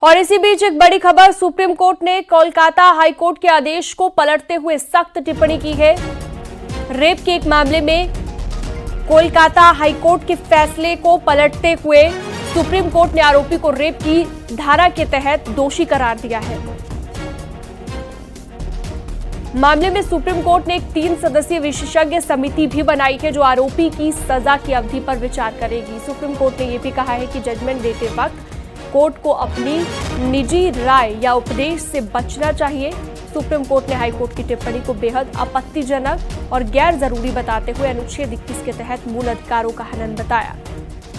और इसी बीच एक बड़ी खबर, सुप्रीम कोर्ट ने कोलकाता हाई कोर्ट के आदेश को पलटते हुए सख्त टिप्पणी की है। रेप के एक मामले में कोलकाता हाई कोर्ट के फैसले को पलटते हुए सुप्रीम कोर्ट ने आरोपी को रेप की धारा के तहत दोषी करार दिया है। मामले में सुप्रीम कोर्ट ने एक 3 सदस्यीय विशेषज्ञ समिति भी बनाई है जो आरोपी की सजा की अवधि पर विचार करेगी। सुप्रीम कोर्ट ने यह भी कहा है कि जजमेंट देते वक्त कोर्ट को अपनी निजी राय या उपदेश से बचना चाहिए। सुप्रीम कोर्ट ने हाई कोर्ट की टिप्पणी को बेहद आपत्तिजनक और गैर जरूरी बताते हुए अनुच्छेद 21 के तहत मूल अधिकारों का हनन बताया।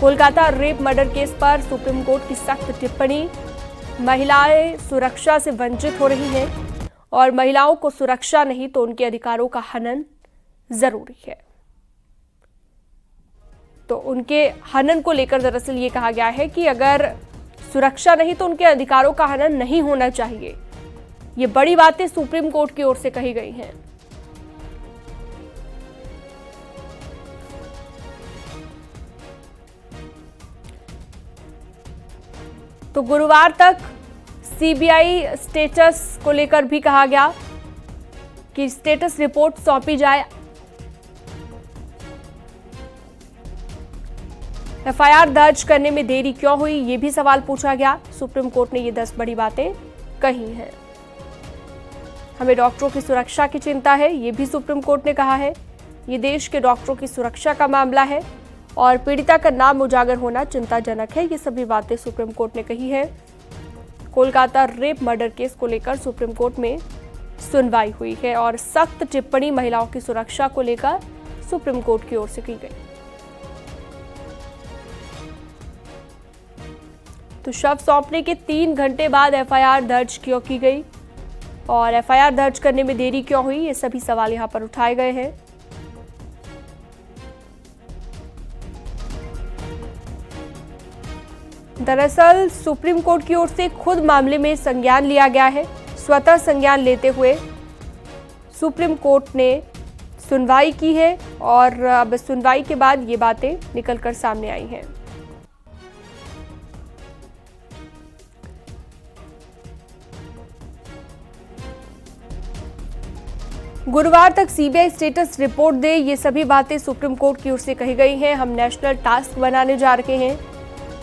कोलकाता रेप मर्डर केस पर सुप्रीम कोर्ट की सख्त टिप्पणी, महिलाएं सुरक्षा से वंचित हो रही हैं और महिलाओं को सुरक्षा नहीं तो उनके अधिकारों का हनन जरूरी है। तो उनके हनन को लेकर दरअसल ये कहा गया है कि अगर सुरक्षा नहीं तो उनके अधिकारों का हनन नहीं होना चाहिए। ये बड़ी बातें सुप्रीम कोर्ट की ओर से कही गई हैं। तो गुरुवार तक सीबीआई स्टेटस को लेकर भी कहा गया कि स्टेटस रिपोर्ट सौंपी जाए। एफआईआर दर्ज करने में देरी क्यों हुई, ये भी सवाल पूछा गया। सुप्रीम कोर्ट ने ये 10 बड़ी बातें कही हैं। हमें डॉक्टरों की सुरक्षा की चिंता है, ये भी सुप्रीम कोर्ट ने कहा है। ये देश के डॉक्टरों की सुरक्षा का मामला है और पीड़िता का नाम उजागर होना चिंताजनक है। ये सभी बातें सुप्रीम कोर्ट ने कही है। कोलकाता रेप मर्डर केस को लेकर सुप्रीम कोर्ट में सुनवाई हुई है और सख्त टिप्पणी महिलाओं की सुरक्षा को लेकर सुप्रीम कोर्ट की ओर से की गई। तो शव सौंपने के 3 घंटे बाद एफआईआर दर्ज क्यों की गई और एफआईआर दर्ज करने में देरी क्यों हुई, ये सभी सवाल यहां पर उठाए गए हैं। दरअसल सुप्रीम कोर्ट की ओर से खुद मामले में संज्ञान लिया गया है। स्वतः संज्ञान लेते हुए सुप्रीम कोर्ट ने सुनवाई की है और अब सुनवाई के बाद ये बातें निकलकर सामने आई हैं। गुरुवार तक सीबीआई स्टेटस रिपोर्ट दे, ये सभी बातें सुप्रीम कोर्ट की ओर से कही गई हैं। हम नेशनल टास्क बनाने जा रहे हैं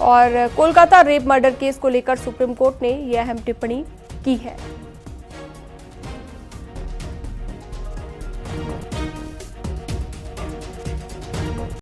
और कोलकाता रेप मर्डर केस को लेकर सुप्रीम कोर्ट ने यह अहम टिप्पणी की है।